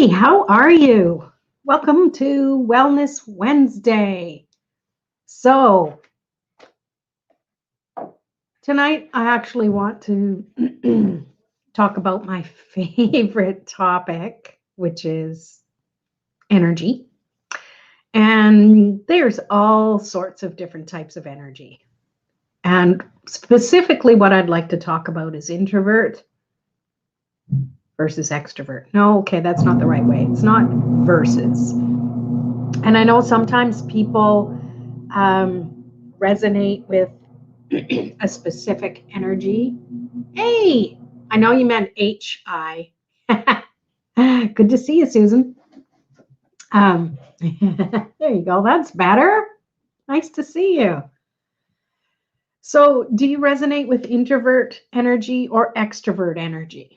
Hey, how are you? Welcome to Wellness Wednesday. So, tonight I actually want to talk about my favorite topic, which is energy. And there's all sorts of different types of energy. And specifically, what I'd like to talk about is introvert versus extrovert. No, okay, that's not the right way. It's not versus. And I know sometimes people resonate with a specific energy. Hey, I know you meant HI. Good to see you, Susan. There you go. That's better. Nice to see you. So, do you resonate with introvert energy or extrovert energy?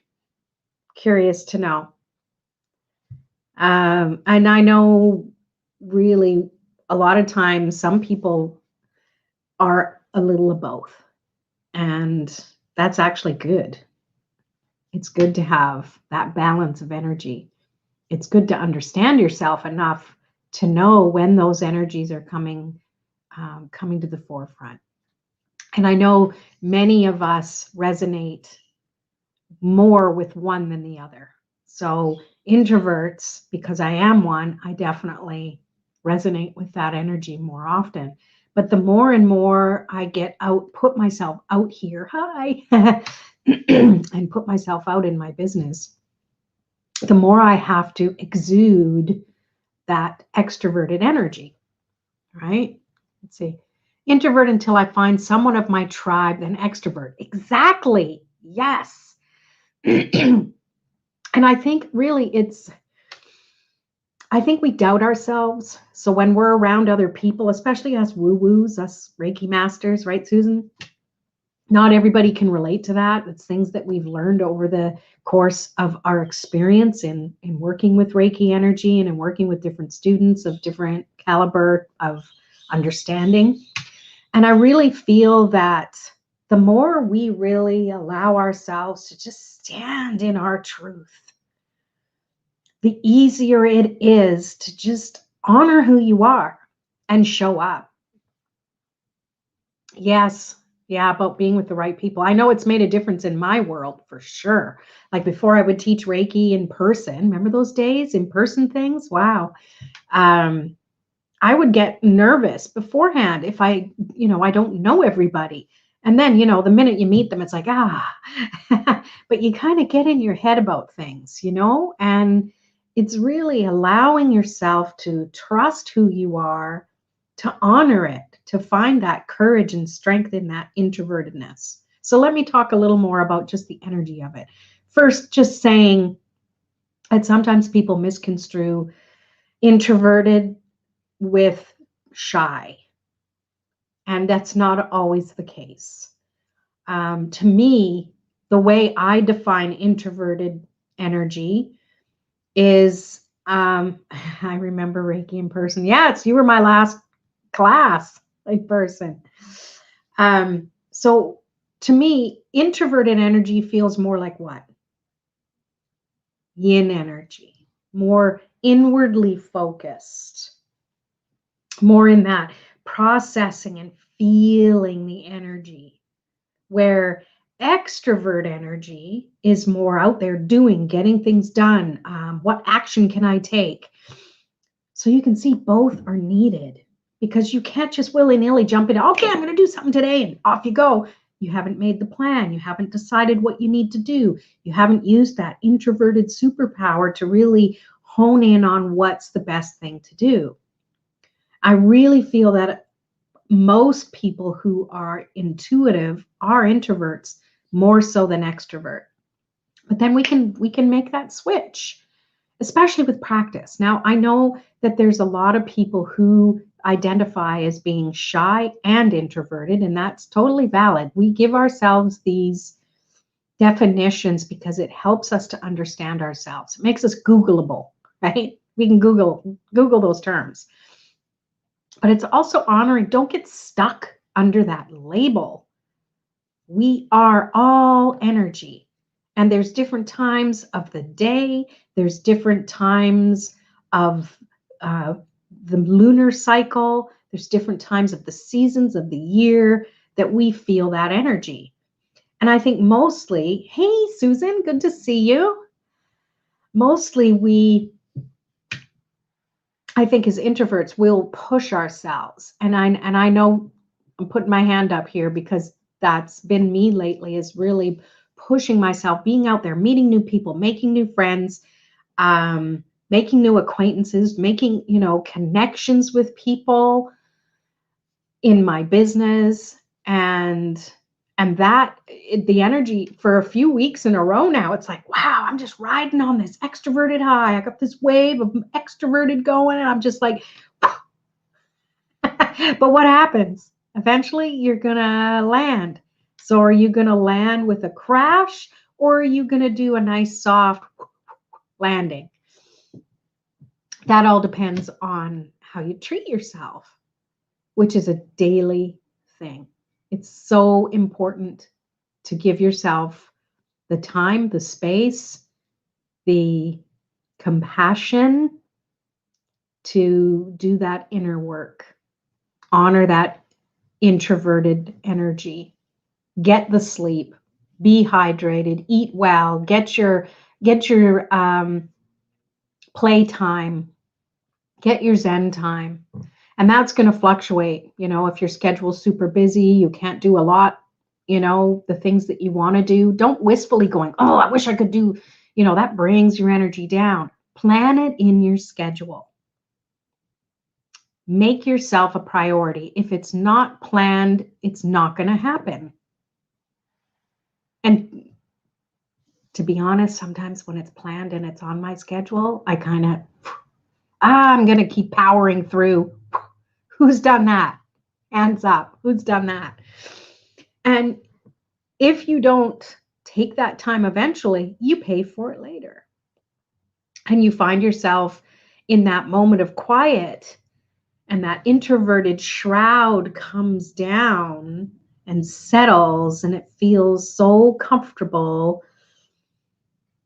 Curious to know. And I know really a lot of times some people are a little of both. And that's actually good. It's good to have that balance of energy. It's good to understand yourself enough to know when those energies are coming to the forefront. And I know many of us resonate more with one than the other. So introverts, because I am one, I definitely resonate with that energy more often. But the more and more I get out, put myself out here, hi, and put myself out in my business, the more I have to exude that extroverted energy, right? Let's see. Introvert until I find someone of my tribe, then extrovert. Exactly. Yes. And I think really I think we doubt ourselves. So when we're around other people, especially us woo-woos, us Reiki masters, right, Susan? Not everybody can relate to that. It's things that we've learned over the course of our experience in working with Reiki energy and in working with different students of different caliber of understanding. And I really feel that the more we really allow ourselves to just stand in our truth, the easier it is to just honor who you are and show up. Yes, yeah, about being with the right people. I know it's made a difference in my world for sure. Like before I would teach Reiki in person. Remember those days, in person things? Wow. I would get nervous beforehand if I don't know everybody. And then, the minute you meet them, it's like, but you kind of get in your head about things, and it's really allowing yourself to trust who you are, to honor it, to find that courage and strength in that introvertedness. So let me talk a little more about just the energy of it. First, just saying that sometimes people misconstrue introverted with shy, and that's not always the case. To me, the way I define introverted energy is I remember Reiki in person. Yes, you were my last class in person. So to me, introverted energy feels more like what? Yin energy, more inwardly focused, more in that processing and feeling the energy, where extrovert energy is more out there doing, getting things done. What action can I take? So you can see both are needed, because you can't just willy-nilly jump in. Okay, I'm going to do something today, and off you go. You haven't made the plan. You haven't decided what you need to do. You haven't used that introverted superpower to really hone in on what's the best thing to do. I really feel that most people who are intuitive are introverts more so than extrovert. But then we can make that switch, especially with practice. Now, I know that there's a lot of people who identify as being shy and introverted, and that's totally valid. We give ourselves these definitions because it helps us to understand ourselves. It makes us Googleable, right? We can Google those terms. But it's also honoring, don't get stuck under that label. We are all energy. And there's different times of the day, there's different times of uh, the lunar cycle, there's different times of the seasons of the year that we feel that energy. And I think mostly, hey, Susan, good to see you. Mostly I think as introverts, we'll push ourselves. And I know I'm putting my hand up here because that's been me lately, is really pushing myself, being out there, meeting new people, making new friends, making new acquaintances, making, connections with people in my business. And the energy for a few weeks in a row now, it's like, wow, I'm just riding on this extroverted high. I got this wave of extroverted going, and I'm just like, but what happens? Eventually, you're going to land. So are you going to land with a crash, or are you going to do a nice soft landing? That all depends on how you treat yourself, which is a daily thing. It's so important to give yourself the time, the space, the compassion to do that inner work. Honor that introverted energy. Get the sleep. Be hydrated. Eat well. Get your play time. Get your Zen time. And that's going to fluctuate. If your schedule's super busy, you can't do a lot, the things that you want to do. Don't wistfully going, oh, I wish I could do, that brings your energy down. Plan it in your schedule. Make yourself a priority. If it's not planned, it's not going to happen. And to be honest, sometimes when it's planned and it's on my schedule, I kind of, I'm going to keep powering through. Who's done that? Hands up. Who's done that? And if you don't take that time eventually, you pay for it later. And you find yourself in that moment of quiet, and that introverted shroud comes down and settles, and it feels so comfortable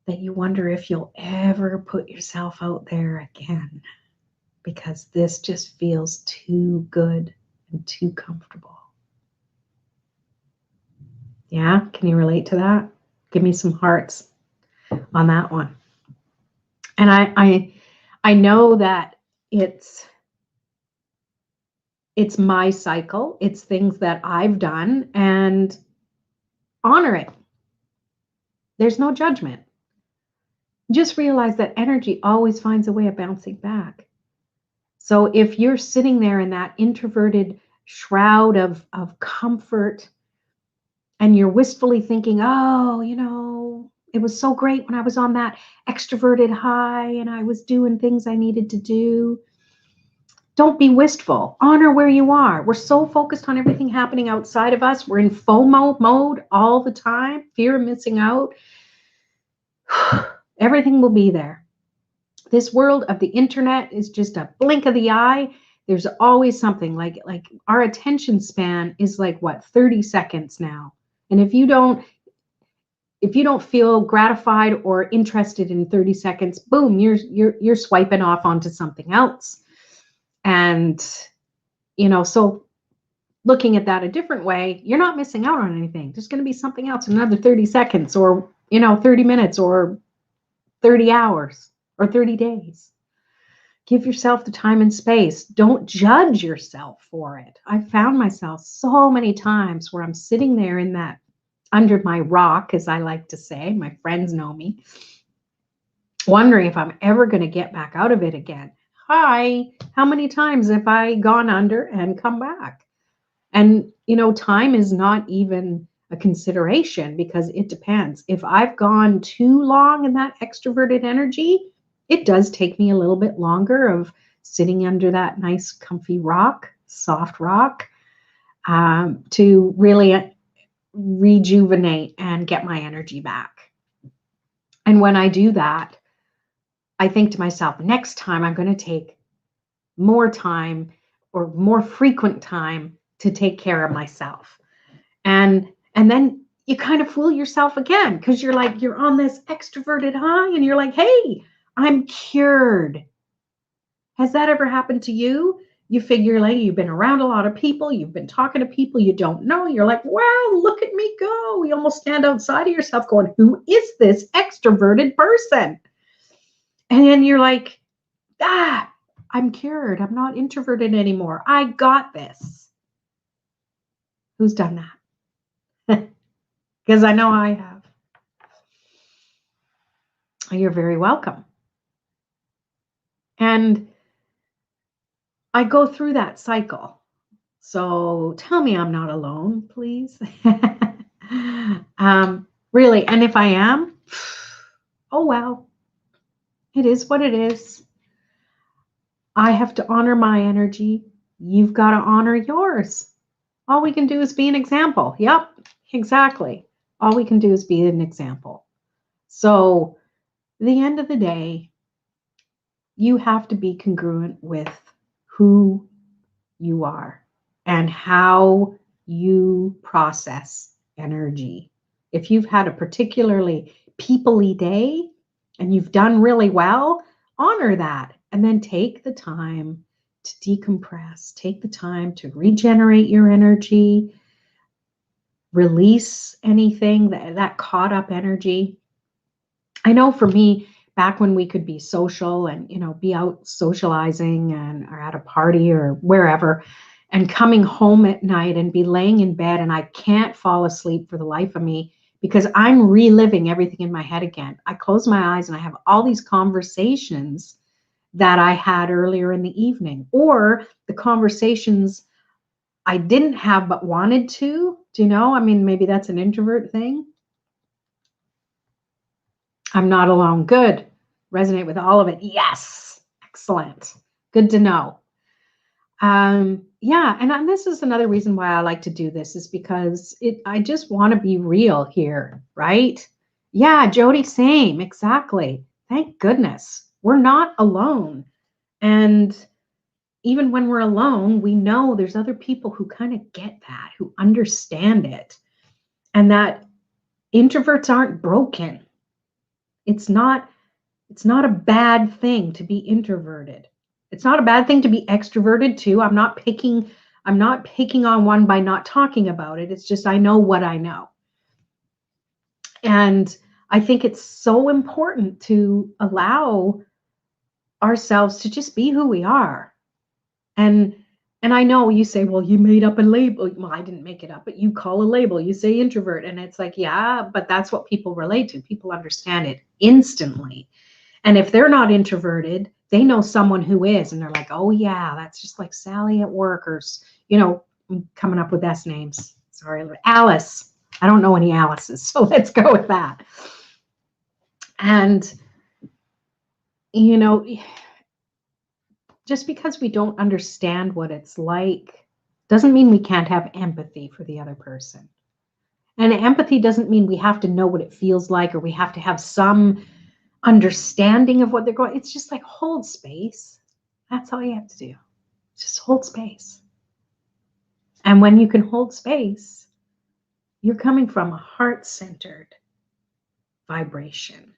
that you wonder if you'll ever put yourself out there again, because this just feels too good and too comfortable. Yeah, can you relate to that? Give me some hearts on that one. And I know that it's my cycle. It's things that I've done, and honor it. There's no judgment. Just realize that energy always finds a way of bouncing back. So if you're sitting there in that introverted shroud of comfort, and you're wistfully thinking, oh, it was so great when I was on that extroverted high and I was doing things I needed to do. Don't be wistful. Honor where you are. We're so focused on everything happening outside of us. We're in FOMO mode all the time, fear of missing out. Everything will be there. This world of the internet is just a blink of the eye. There's always something. Like our attention span is like, what, 30 seconds now. And if you don't feel gratified or interested in 30 seconds, boom, you're swiping off onto something else. And so looking at that a different way, you're not missing out on anything. There's going to be something else in another 30 seconds, or 30 minutes, or 30 hours, or 30 days. Give yourself the time and space. Don't judge yourself for it. I found myself so many times where I'm sitting there in that, under my rock, as I like to say, my friends know me, wondering if I'm ever going to get back out of it again. Hi, how many times have I gone under and come back? And, time is not even a consideration, because it depends. If I've gone too long in that extroverted energy, it does take me a little bit longer of sitting under that nice, comfy rock, soft rock, to really rejuvenate and get my energy back. And when I do that, I think to myself, next time I'm going to take more time, or more frequent time, to take care of myself. And then you kind of fool yourself again because you're like, you're on this extroverted high and you're like, hey, I'm cured. Has that ever happened to you? You figure like you've been around a lot of people, you've been talking to people you don't know. You're like, wow, look at me go. You almost stand outside of yourself going, who is this extroverted person? And then you're like, I'm cured. I'm not introverted anymore. I got this. Who's done that? Because I know I have. You're very welcome. And I go through that cycle. So tell me I'm not alone, please. Really, and if I am, oh well, it is what it is. I have to honor my energy. You've got to honor yours. All we can do is be an example. Yep, exactly. All we can do is be an example. So, at the end of the day, you have to be congruent with who you are and how you process energy. If you've had a particularly people-y day and you've done really well, honor that and then take the time to decompress, take the time to regenerate your energy, release anything that caught up energy. I know for me, back when we could be social and, be out socializing and or at a party or wherever, and coming home at night and be laying in bed and I can't fall asleep for the life of me because I'm reliving everything in my head again. I close my eyes and I have all these conversations that I had earlier in the evening, or the conversations I didn't have but wanted to. Do you know? I mean, maybe that's an introvert thing. I'm not alone. Good. Resonate with all of it. Yes. Excellent. Good to know. Yeah. And this is another reason why I like to do this is because I just want to be real here, right? Yeah, Jody, same. Exactly. Thank goodness. We're not alone. And even when we're alone, we know there's other people who kind of get that, who understand it, and that introverts aren't broken. It's not a bad thing to be introverted. It's not a bad thing to be extroverted too. I'm not picking on one by not talking about it. It's just I know what I know. And I think it's so important to allow ourselves to just be who we are. And I know you say, well, you made up a label. Well, I didn't make it up, but you call a label. You say introvert. And it's like, yeah, but that's what people relate to. People understand it instantly. And if they're not introverted, they know someone who is. And they're like, oh, yeah, that's just like Sally at work or, I'm coming up with S names. Sorry, Alice. I don't know any Alices. So let's go with that. And, just because we don't understand what it's like doesn't mean we can't have empathy for the other person. And empathy doesn't mean we have to know what it feels like or we have to have some understanding of what they're going. It's just like hold space. That's all you have to do. Just hold space. And when you can hold space, you're coming from a heart-centered vibration.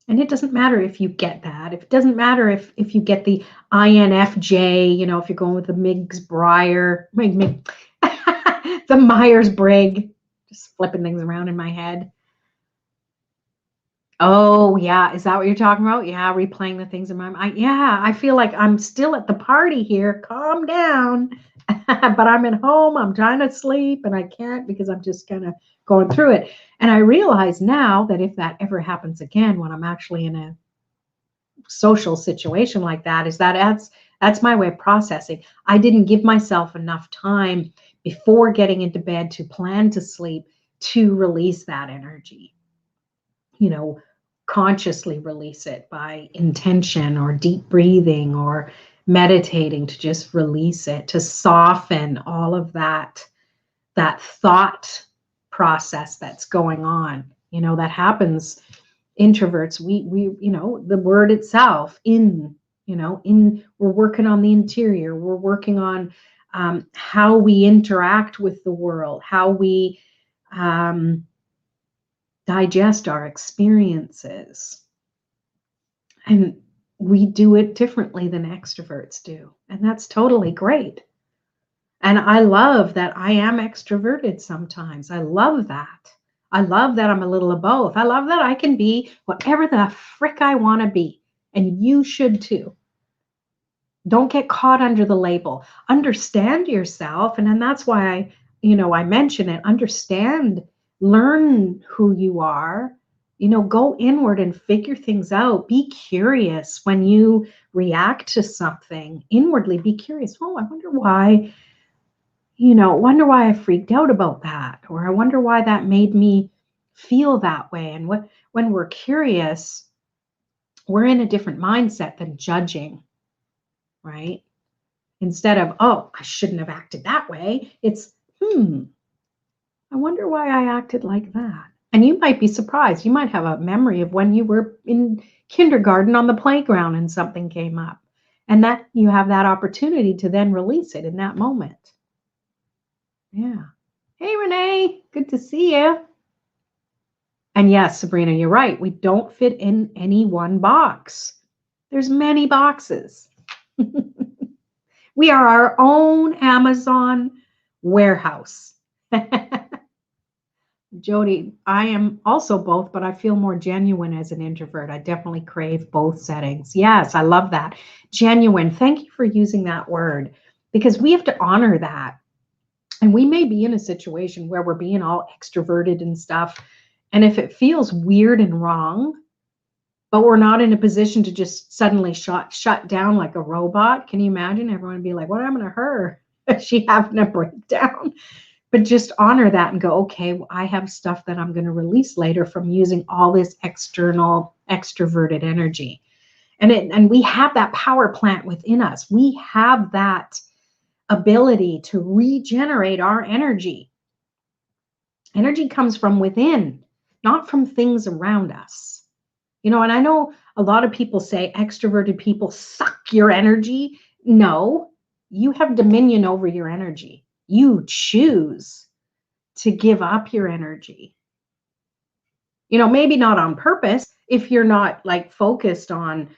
And it doesn't matter if you get that. It doesn't matter if you get the INFJ, if you're going with the the Myers-Briggs, just flipping things around in my head. Oh, yeah. Is that what you're talking about? Yeah, replaying the things in my mind. Yeah, I feel like I'm still at the party here. Calm down. But I'm at home. I'm trying to sleep and I can't because I'm just kind of going through it. And I realize now that if that ever happens again, when I'm actually in a social situation like that, that's my way of processing. I didn't give myself enough time before getting into bed to plan to sleep to release that energy. Consciously release it by intention or deep breathing or meditating to just release it, to soften all of that thought process that's going on. That happens. Introverts, we the word itself, we're working on the interior. We're working on how we interact with the world, how we digest our experiences. And we do it differently than extroverts do. And that's totally great. And I love that I am extroverted sometimes. I love that. I love that I'm a little of both. I love that I can be whatever the frick I want to be. And you should too. Don't get caught under the label. Understand yourself. And then that's why I mention it. Understand, learn who you are. Go inward and figure things out. Be curious when you react to something. Inwardly, be curious. Oh, I wonder why. Wonder why I freaked out about that, or I wonder why that made me feel that way. And when we're curious, we're in a different mindset than judging, right? Instead of, oh, I shouldn't have acted that way. It's, I wonder why I acted like that. And you might be surprised. You might have a memory of when you were in kindergarten on the playground and something came up. And that you have that opportunity to then release it in that moment. Yeah. Hey, Renee, good to see you. And yes, Sabrina, you're right. We don't fit in any one box. There's many boxes. We are our own Amazon warehouse. Jody, I am also both, but I feel more genuine as an introvert. I definitely crave both settings. Yes, I love that. Genuine. Thank you for using that word, because we have to honor that. And we may be in a situation where we're being all extroverted and stuff. And if it feels weird and wrong, but we're not in a position to just suddenly shut down like a robot. Can you imagine? Everyone would be like, what happened to her? Is she having a breakdown? But just honor that and go, okay, well, I have stuff that I'm going to release later from using all this external extroverted energy. And we have that power plant within us. We have that ability to regenerate our energy. Energy comes from within, not from things around us. And I know a lot of people say extroverted people suck your energy. No, you have dominion over your energy. You choose to give up your energy. Maybe not on purpose if you're not like focused on,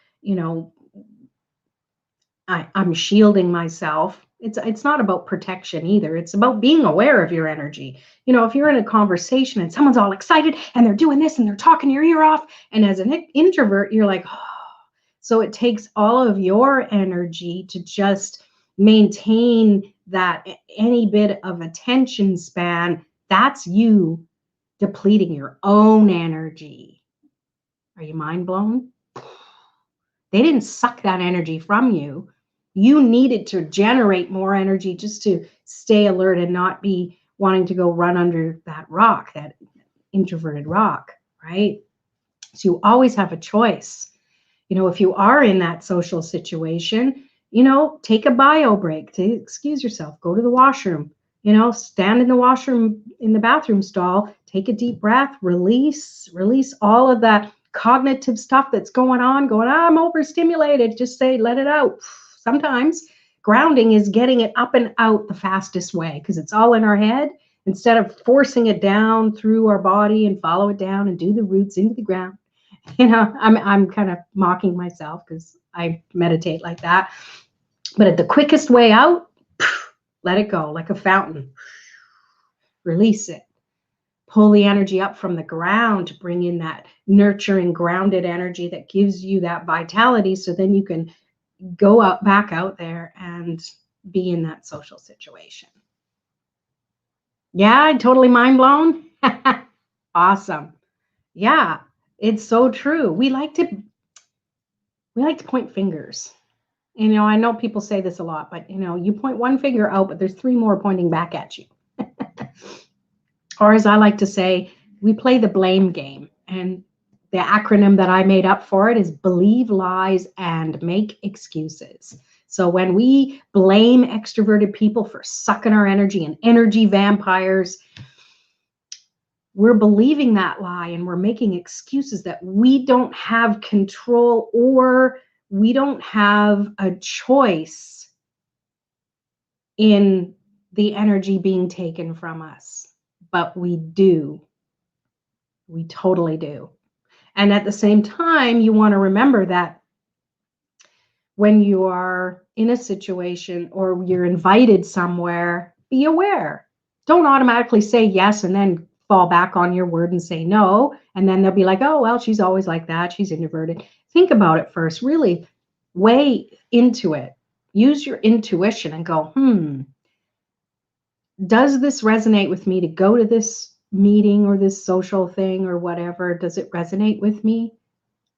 I'm shielding myself. It's not about protection either. It's about being aware of your energy. If you're in a conversation and someone's all excited and they're doing this and they're talking your ear off, and as an introvert, you're like, oh. So it takes all of your energy to just maintain that any bit of attention span. That's you depleting your own energy. Are you mind blown? They didn't suck that energy from you. You needed to generate more energy just to stay alert and not be wanting to go run under that rock, that introverted rock, right? So you always have a choice. If you are in that social situation, take a bio break to excuse yourself, go to the washroom, stand in the washroom, in the bathroom stall, take a deep breath, release all of that cognitive stuff that's going on, I'm overstimulated. Just say, let it out. Sometimes grounding is getting it up and out the fastest way, because it's all in our head, instead of forcing it down through our body and follow it down and do the roots into the ground. I'm kind of mocking myself because I meditate like that. But the quickest way out, let it go like a fountain. Release it. Pull the energy up from the ground to bring in that nurturing, grounded energy that gives you that vitality, so then you can go back out there and be in that social situation. Yeah, totally mind blown. Awesome. Yeah, it's so true. We like to point fingers. I know people say this a lot, but you point one finger out, but there's three more pointing back at you. Or as I like to say, we play the blame game. And the acronym that I made up for it is believe lies and make excuses. So when we blame extroverted people for sucking our energy and energy vampires, we're believing that lie and we're making excuses that we don't have control, or we don't have a choice in the energy being taken from us, but we do. We totally do. And at the same time, you want to remember that when you are in a situation or you're invited somewhere, be aware. Don't automatically say yes and then fall back on your word and say no. And then they'll be like, oh, well, she's always like that. She's introverted. Think about it first. Really weigh into it. Use your intuition and go, does this resonate with me to go to this meeting or this social thing or whatever? Does it resonate with me?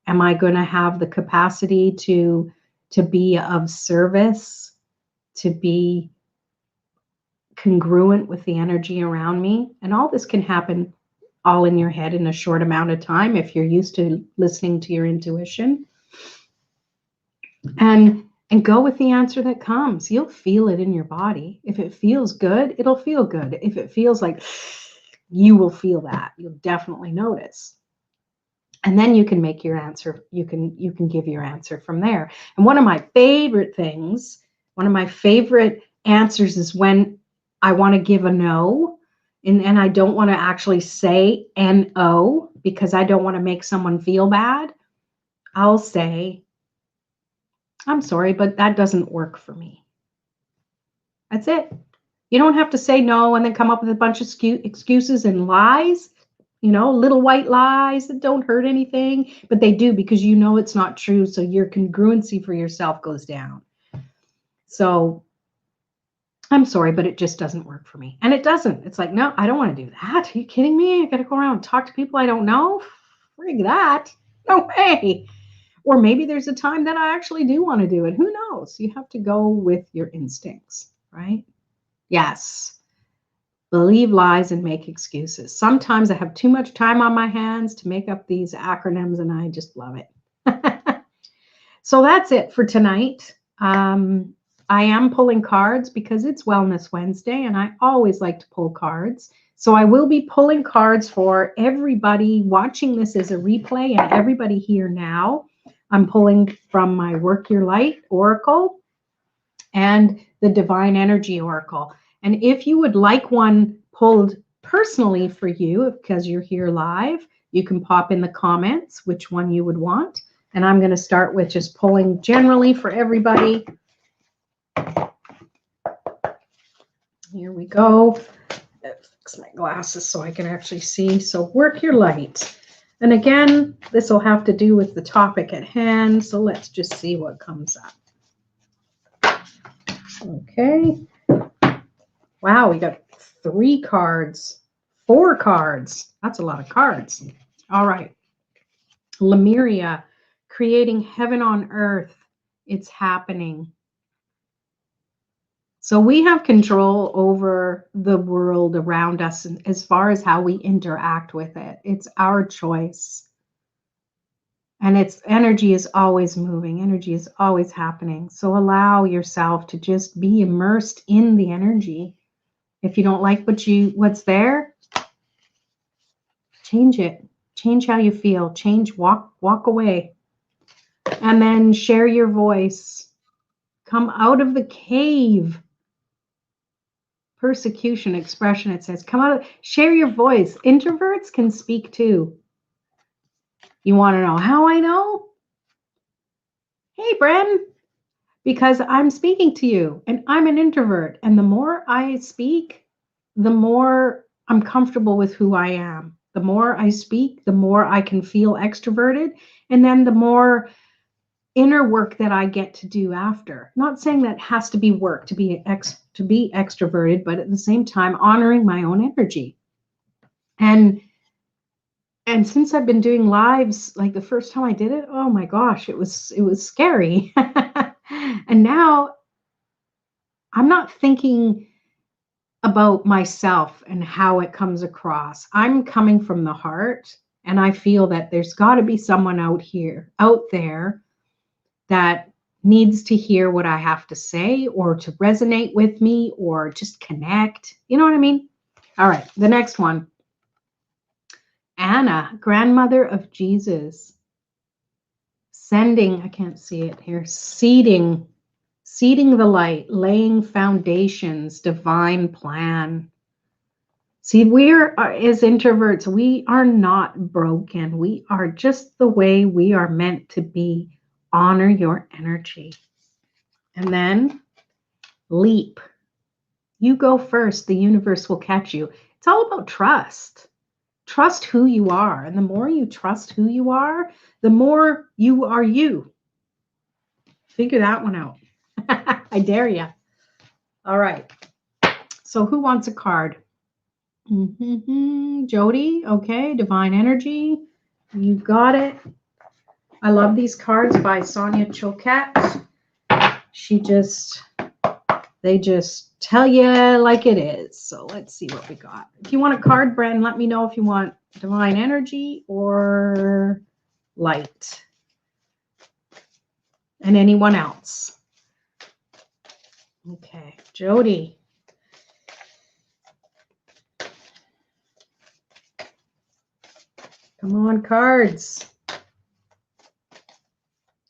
Am I going to have the capacity to be of service, to be congruent with the energy around me? And all this can happen all in your head in a short amount of time if you're used to listening to your intuition. And go with the answer that comes. You'll feel it in your body. If it feels good, it'll feel good. If it feels like, you will feel that. You'll definitely notice. And then you can make your answer. You can give your answer from there. And one of my favorite things, one of my favorite answers is when I want to give a no, and I don't want to actually say no because I don't want to make someone feel bad. I'll say, I'm sorry, but that doesn't work for me. That's it. You don't have to say no and then come up with a bunch of excuses and lies, little white lies that don't hurt anything, but they do because you know it's not true. So your congruency for yourself goes down. So I'm sorry, but it just doesn't work for me. And it doesn't. It's like, no, I don't want to do that. Are you kidding me? I got to go around and talk to people I don't know? Frig that. No way. Or maybe there's a time that I actually do want to do it. Who knows? You have to go with your instincts, right? Yes. Believe lies and make excuses. Sometimes I have too much time on my hands to make up these acronyms, and I just love it. So that's it for tonight. I am pulling cards because it's Wellness Wednesday, and I always like to pull cards. So I will be pulling cards for everybody watching this as a replay and everybody here now. I'm pulling from my Work Your Light Oracle and the Divine Energy Oracle. And if you would like one pulled personally for you, because you're here live, you can pop in the comments which one you would want. And I'm going to start with just pulling generally for everybody. Here we go. Fix my glasses so I can actually see. So Work Your Light. And again, this will have to do with the topic at hand. So let's just see what comes up. Okay. Wow, we got 3 cards, 4 cards. That's a lot of cards. All right. Lemuria, creating heaven on earth. It's happening. So we have control over the world around us as far as how we interact with it. It's our choice. And its energy is always moving. Energy is always happening. So allow yourself to just be immersed in the energy. If you don't like what's there, change it. Change how you feel. Change, walk away. And then share your voice. Come out of the cave. Persecution expression, it says. Come out of, share your voice. Introverts can speak too. You want to know how I know? Hey, Bren. Because I'm speaking to you and I'm an introvert. And the more I speak, the more I'm comfortable with who I am. The more I speak, the more I can feel extroverted. And then the more inner work that I get to do after. Not saying that has to be work to be extroverted, but at the same time, honoring my own energy. And since I've been doing lives, like the first time I did it, oh my gosh, it was scary. And now I'm not thinking about myself and how it comes across. I'm coming from the heart, and I feel that there's got to be someone out there that needs to hear what I have to say or to resonate with me or just connect. You know what I mean? All right, the next one. Anna, grandmother of Jesus. Sending, I can't see it here, seeding seeding the light, laying foundations, divine plan. See, as introverts, we are not broken. We are just the way we are meant to be. Honor your energy. And then leap. You go first. The universe will catch you. It's all about trust. Trust who you are. And the more you trust who you are, the more you are you. Figure that one out. I dare you. All right. So who wants a card? Jody. Okay. Divine Energy. You got it. I love these cards by Sonia Choquette. They just tell you like it is. So let's see what we got. If you want a card, Bren, let me know if you want Divine Energy or Light. And anyone else. Okay, Jody. Come on, cards.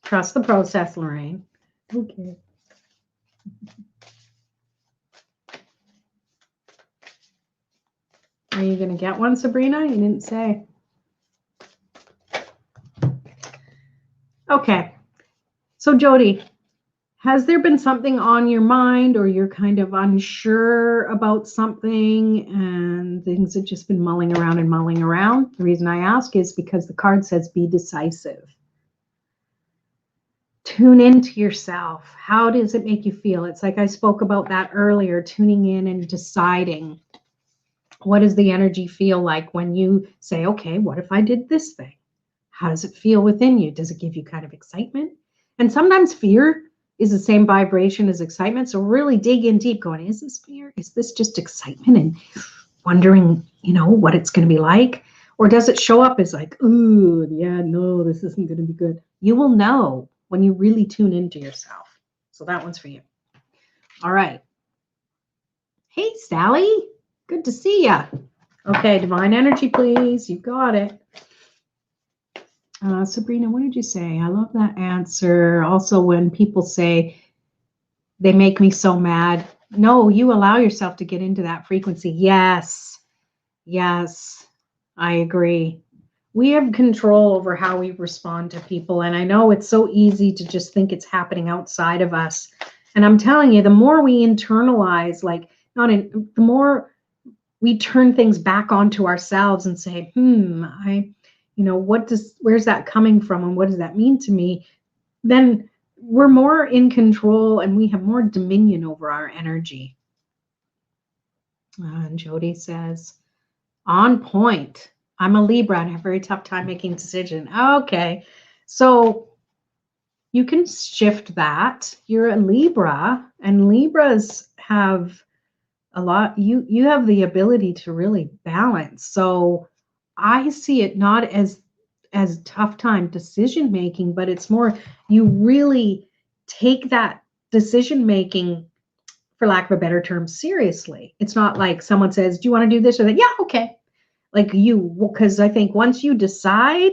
Trust the process, Lorraine. Okay. Are you going to get one, Sabrina? You didn't say. Okay. So, Jody, has there been something on your mind or you're kind of unsure about something and things have just been mulling around and mulling around? The reason I ask is because the card says be decisive. Tune into yourself. How does it make you feel? It's like I spoke about that earlier, tuning in and deciding. What does the energy feel like when you say, okay, what if I did this thing? How does it feel within you? Does it give you kind of excitement? And sometimes fear is the same vibration as excitement. So really dig in deep going, is this fear? Is this just excitement and wondering, what it's going to be like? Or does it show up as like, ooh, yeah, no, this isn't going to be good. You will know when you really tune into yourself. So that one's for you. All right. Hey, Sally. Good to see ya. Okay, Divine Energy, please. You got it. Sabrina, what did you say? I love that answer. Also, when people say they make me so mad. No, you allow yourself to get into that frequency. Yes. Yes, I agree. We have control over how we respond to people. And I know it's so easy to just think it's happening outside of us. And I'm telling you, the more we internalize, the more we turn things back onto ourselves and say, where's that coming from and what does that mean to me? Then we're more in control and we have more dominion over our energy. And Jody says, on point. I'm a Libra and I have a very tough time making decisions. Okay. So you can shift that. You're a Libra and Libras have a lot, you have the ability to really balance. So I see it not as tough time decision making, but it's more you really take that decision making, for lack of a better term, seriously. It's not like someone says, do you want to do this or that? Yeah, okay. Like because I think once you decide,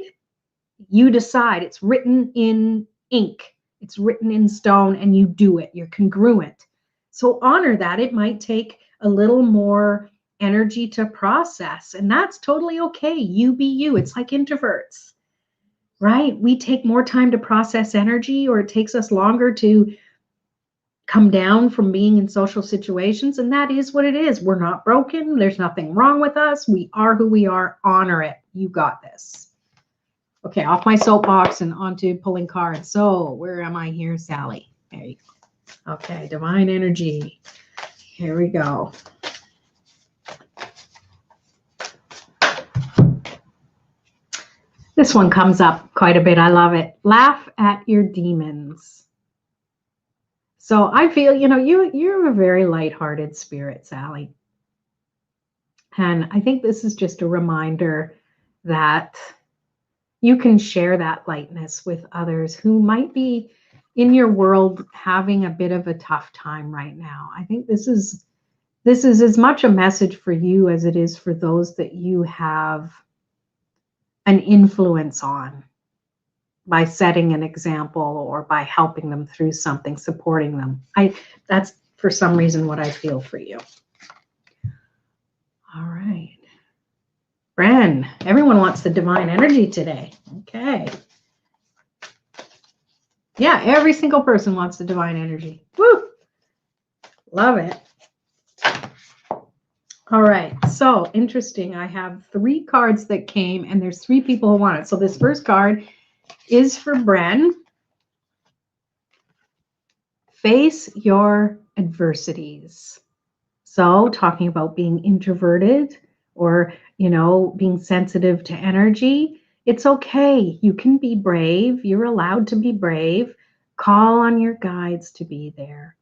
it's written in ink, it's written in stone, and you do it. You're congruent. So honor that. It might take a little more energy to process, and that's totally okay. You be you. It's like introverts, right? We take more time to process energy, or it takes us longer to come down from being in social situations, and that is what it is. We're not broken. There's nothing wrong with us. We are who we are. Honor it. You got this. Okay, off my soapbox and onto pulling cards. So where am I here, Sally? There you go. Okay, Divine Energy. Here we go. This one comes up quite a bit. I love it. Laugh at your demons. So I feel, you're a very lighthearted spirit, Sally. And I think this is just a reminder that you can share that lightness with others who might be in your world having a bit of a tough time right now. I think this is as much a message for you as it is for those that you have an influence on. by setting an example or by helping them through something, supporting them. That's for some reason what I feel for you. All right. Bren, everyone wants the divine energy today. Okay. Yeah, every single person wants the divine energy. Woo! Love it. All right. So interesting. I have 3 cards that came, and there's 3 people who want it. So this first card is for Bren. Face your adversities. So talking about being introverted or, being sensitive to energy, it's okay. You can be brave. You're allowed to be brave. Call on your guides to be there.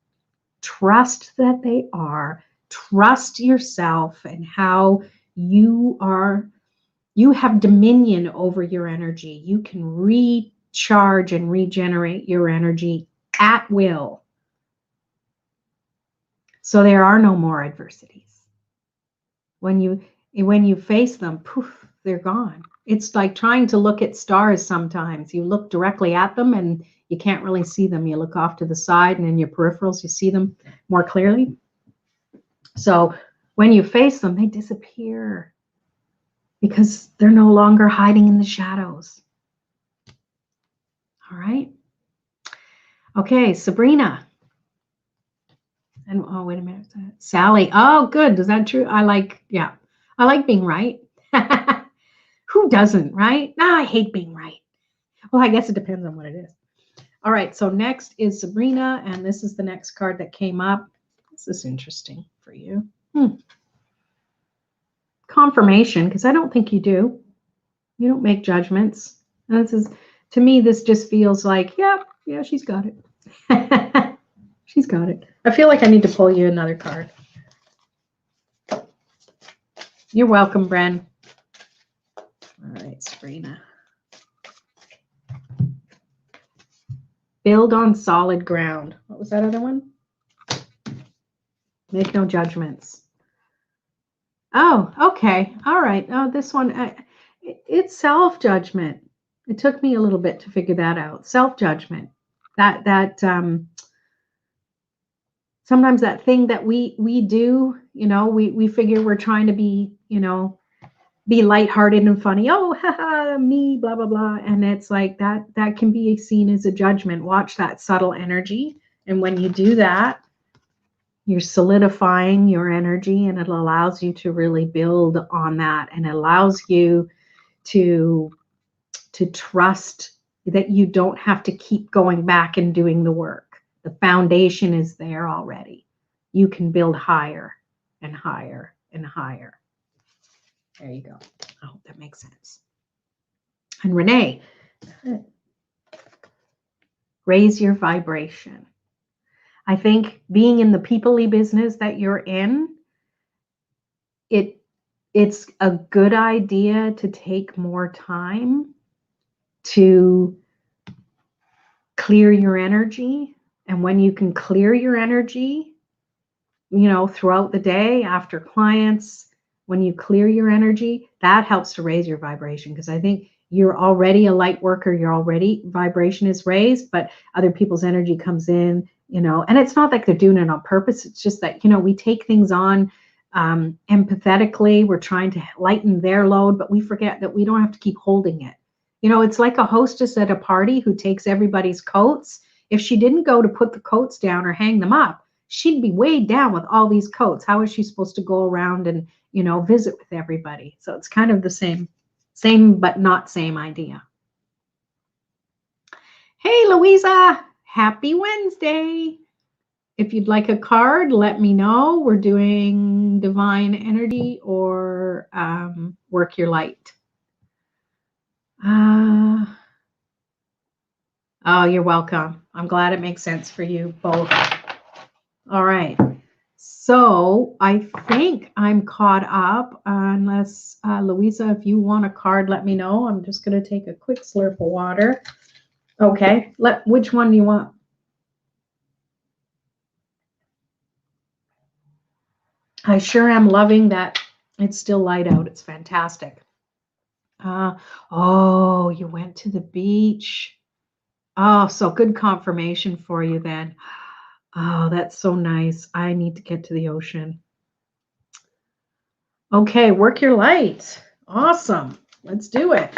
Trust that they are. Trust yourself and how you have dominion over your energy. You can recharge and regenerate your energy at will. So there are no more adversities. When you face them, poof, they're gone. It's like trying to look at stars sometimes. You look directly at them and you can't really see them. You look off to the side and in your peripherals, you see them more clearly. So when you face them, they disappear because they're no longer hiding in the shadows. All right. Okay, Sabrina. And oh, wait a minute. Sally. Oh, good. Is that true? I like being right. Who doesn't, right? I hate being right. Well, I guess it depends on what it is. All right, so next is Sabrina, and this is the next card that came up. This is interesting for you. Confirmation, because I don't think you do. You don't make judgments. And this is, to me, this just feels like, yeah, she's got it. She's got it. I feel like I need to pull you another card. You're welcome, Bren. All right, Sabrina. Build on solid ground. What was that other one? Make no judgments. Oh, okay. All right. Oh, this one, it's self-judgment. It took me a little bit to figure that out. Self-judgment. That sometimes that thing that we do, we figure we're trying to be, be lighthearted and funny. Oh, haha, me, blah, blah, blah. And it's like that can be seen as a judgment. Watch that subtle energy. And when you do that, you're solidifying your energy, and it allows you to really build on that, and it allows you to trust that you don't have to keep going back and doing the work. The foundation is there already. You can build higher and higher and higher. There you go. I hope that makes sense. And Renee, raise your vibration. I think being in the people-y business that you're in, it's a good idea to take more time to clear your energy. And when you can clear your energy, throughout the day, after clients, when you clear your energy, that helps to raise your vibration. Because I think you're already a light worker, vibration is raised, but other people's energy comes in, and it's not like they're doing it on purpose. It's just that, we take things on empathetically. We're trying to lighten their load, but we forget that we don't have to keep holding it. It's like a hostess at a party who takes everybody's coats. If she didn't go to put the coats down or hang them up, she'd be weighed down with all these coats. How is she supposed to go around and, visit with everybody? So it's kind of the same but not same idea. Hey, Louisa, happy Wednesday. If you'd like a card, let me know. We're doing divine energy or work your light. Oh, you're welcome. I'm glad it makes sense for you both. All right. So I think I'm caught up, unless Louisa, if you want a card, let me know. I'm just going to take a quick slurp of water. Okay. Which one do you want? I sure am loving that it's still light out. It's fantastic. Oh, you went to the beach. Oh, so good confirmation for you then. Oh, that's so nice. I need to get to the ocean. Okay, work your light. Awesome. Let's do it.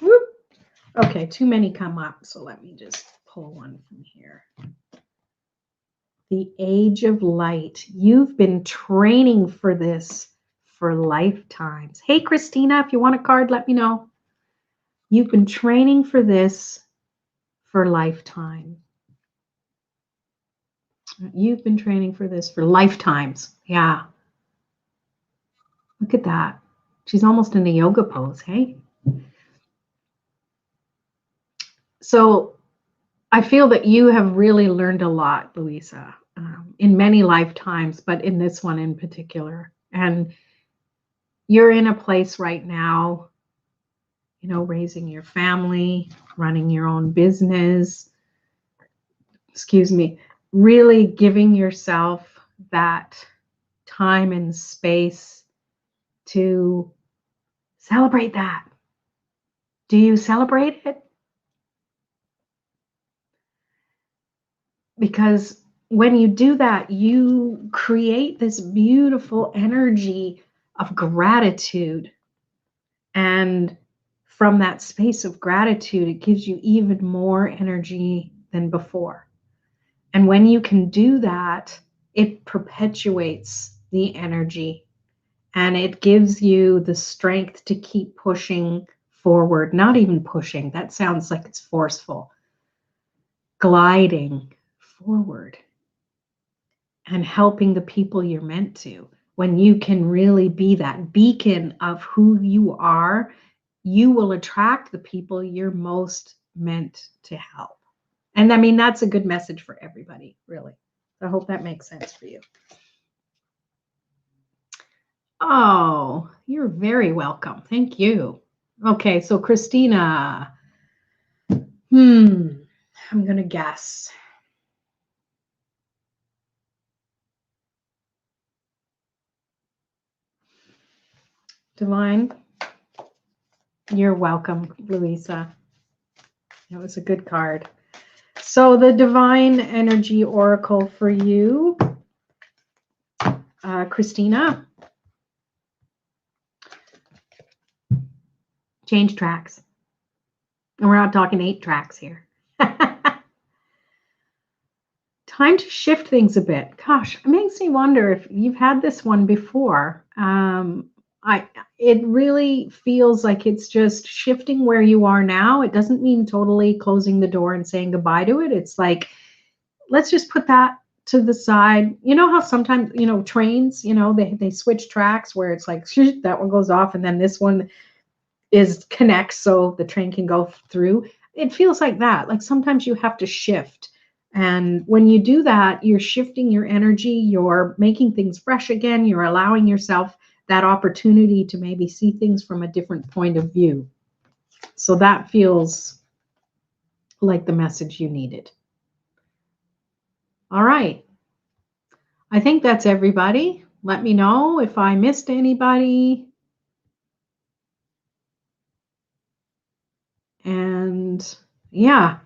Whoop. Okay, too many come up, so let me just pull one from here. The age of light. You've been training for this for lifetimes. Hey, Christina, if you want a card, let me know. You've been training for this for lifetime. You've been training for this for lifetimes. Yeah. Look at that. She's almost in a yoga pose, hey? So I feel that you have really learned a lot, Louisa, in many lifetimes, but in this one in particular. And you're in a place right now, you know, raising your family, running your own business, excuse me, really giving yourself that time and space to celebrate that. Do you celebrate it? Because when you do that, you create this beautiful energy of gratitude. And from that space of gratitude, it gives you even more energy than before. And when you can do that, it perpetuates the energy and it gives you the strength to keep pushing forward. Not even pushing, that sounds like it's forceful. Gliding forward and helping the people you're meant to. When you can really be that beacon of who you are, you will attract the people you're most meant to help. And I mean, that's a good message for everybody, really. I hope that makes sense for you. Oh, you're very welcome. Thank you. Okay, so Christina, I'm going to guess. Divine, you're welcome, Louisa. That was a good card. So the Divine Energy Oracle for you, Christina, change tracks. And we're not talking 8 tracks here. Time to shift things a bit. Gosh, it makes me wonder if you've had this one before. It really feels like it's just shifting where you are now. It doesn't mean totally closing the door and saying goodbye to it. It's like, let's just put that to the side. You know how sometimes, you know, trains, you know, they switch tracks where it's like, that one goes off and then this one connects so the train can go through. It feels like that. Like sometimes you have to shift. And when you do that, you're shifting your energy, you're making things fresh again, you're allowing yourself that opportunity to maybe see things from a different point of view. So that feels like the message you needed. All right. I think that's everybody. Let me know if I missed anybody. And yeah,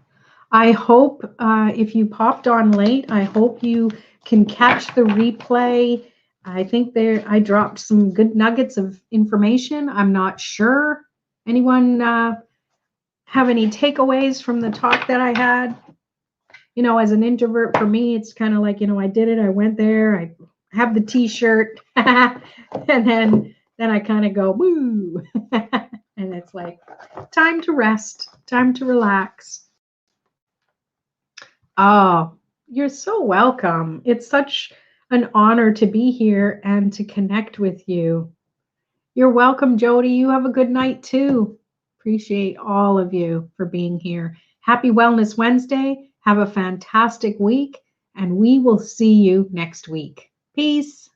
I hope if you popped on late, I hope you can catch the replay. I think I dropped some good nuggets of information. I'm not sure. Anyone have any takeaways from the talk that I had? You know, as an introvert, for me, it's kind of like, you know, I did it. I went there. I have the T-shirt, and then I kind of go, woo. And it's like, time to rest, time to relax. Oh, you're so welcome. It's such an honor to be here and to connect with you. You're welcome, Jody. You have a good night too. Appreciate all of you for being here. Happy Wellness Wednesday. Have a fantastic week, and we will see you next week. Peace.